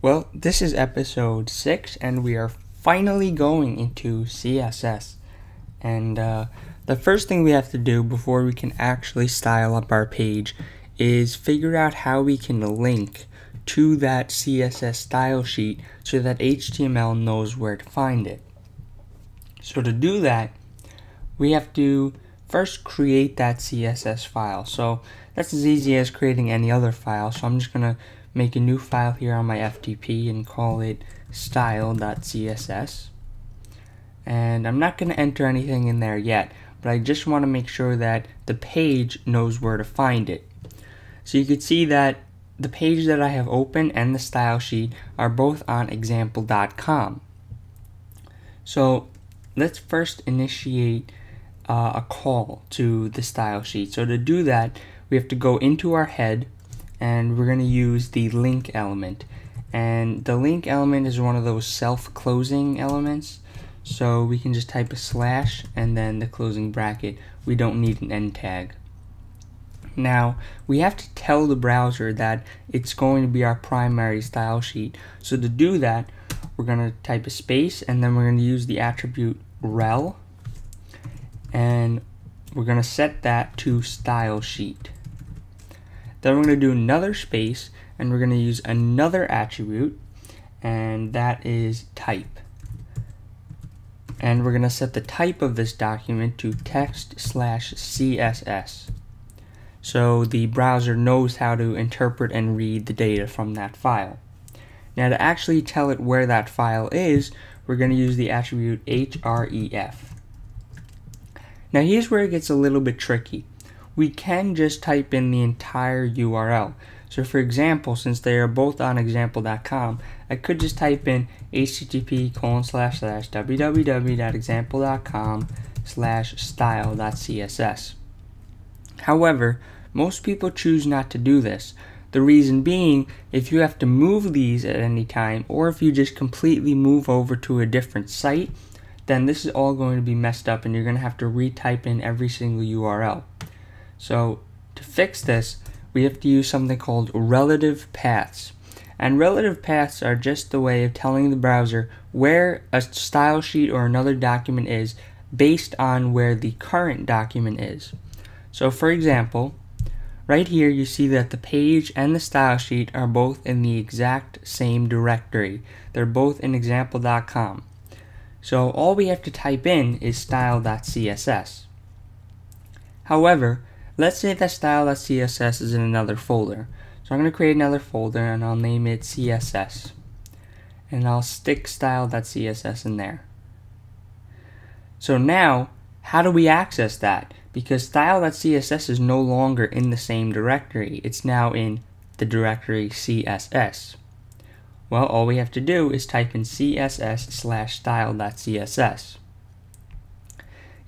Well, this is episode 6 and we are finally going into CSS. And the first thing we have to do before we can actually style up our page is figure out how we can link to that CSS style sheet so that HTML knows where to find it. So to do that, we have to first create that CSS file. So that's as easy as creating any other file. So I'm just going to make a new file here on my FTP and call it style.css. And I'm not going to enter anything in there yet, but I just want to make sure that the page knows where to find it. So you can see that the page that I have open and the style sheet are both on example.com. So let's first initiate a call to the style sheet. So to do that, we have to go into our head and we're going to use the link element. And the link element is one of those self-closing elements. So we can just type a slash and then the closing bracket. We don't need an end tag. Now, we have to tell the browser that it's going to be our primary style sheet. So to do that, we're going to type a space and then we're going to use the attribute rel. And we're going to set that to style sheet. Then we're going to do another space and we're going to use another attribute, and that is type. And we're going to set the type of this document to text/CSS. So the browser knows how to interpret and read the data from that file. Now to actually tell it where that file is, we're going to use the attribute href. Now here's where it gets a little bit tricky. We can just type in the entire URL. So for example, since they are both on example.com, I could just type in http://www.example.com/style.css. However, most people choose not to do this. The reason being, if you have to move these at any time, or if you just completely move over to a different site, then this is all going to be messed up and you're going to have to retype in every single URL. So to fix this, we have to use something called relative paths. And relative paths are just the way of telling the browser where a style sheet or another document is based on where the current document is. So for example, right here you see that the page and the style sheet are both in the exact same directory. They're both in example.com. So all we have to type in is style.css. However, let's say that style.css is in another folder. So I'm going to create another folder and I'll name it CSS. And I'll stick style.css in there. So now, how do we access that? Because style.css is no longer in the same directory. It's now in the directory CSS. Well, all we have to do is type in css/style.css.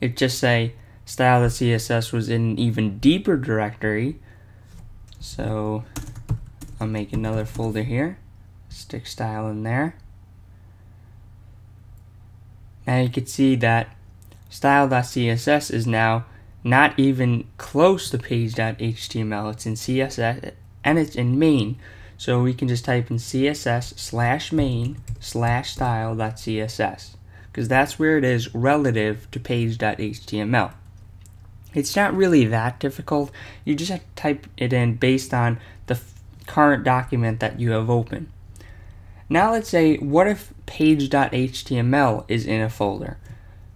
It just say style.css was in an even deeper directory. So I'll make another folder here, stick style in there. Now you can see that style.css is now not even close to page.html. It's in CSS and it's in main. So we can just type in css/main/style.css because that's where it is relative to page.html. It's not really that difficult. You just have to type it in based on the current document that you have open. Now let's say, what if page.html is in a folder?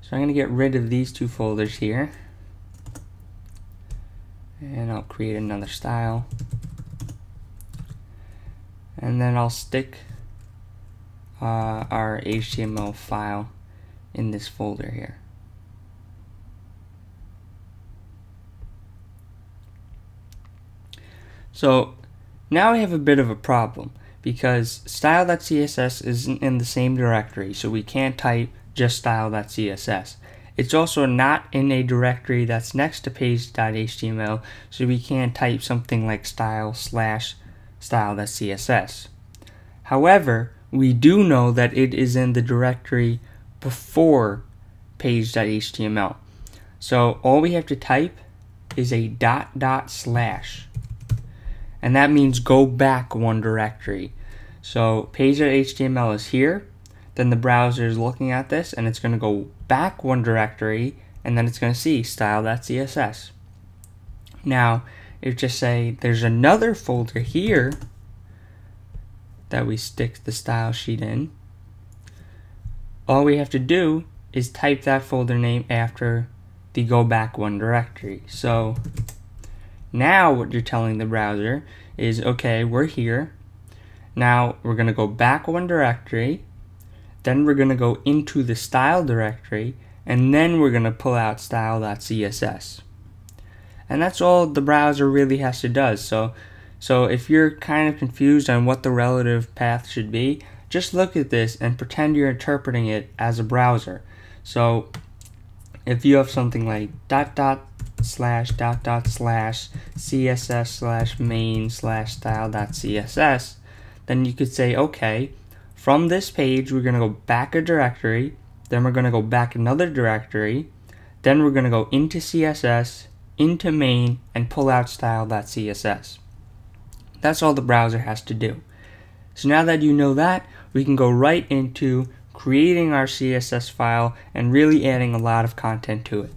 So I'm going to get rid of these two folders here. And I'll create another style. And then I'll stick our HTML file in this folder here. So now I have a bit of a problem because style.css isn't in the same directory, so we can't type just style.css. It's also not in a directory that's next to page.html, so we can't type something like style/style.css. However, we do know that it is in the directory before page.html. So all we have to type is a .. And that means go back one directory. So page.html is here, then the browser is looking at this and it's going to go back one directory and then it's going to see style.css. Now, if just say there's another folder here that we stick the style sheet in, all we have to do is type that folder name after the go back one directory. So now what you're telling the browser is, okay, we're here. Now we're going to go back one directory, then we're going to go into the style directory, and then we're going to pull out style.css. And that's all the browser really has to do. So if you're kind of confused on what the relative path should be, just look at this and pretend you're interpreting it as a browser. So if you have something like //css/main/style.css, then you could say, okay, from this page we're going to go back a directory, then we're going to go back another directory, then we're going to go into CSS, into main, and pull out style.css. That's all the browser has to do. So now that you know that, we can go right into creating our CSS file and really adding a lot of content to it.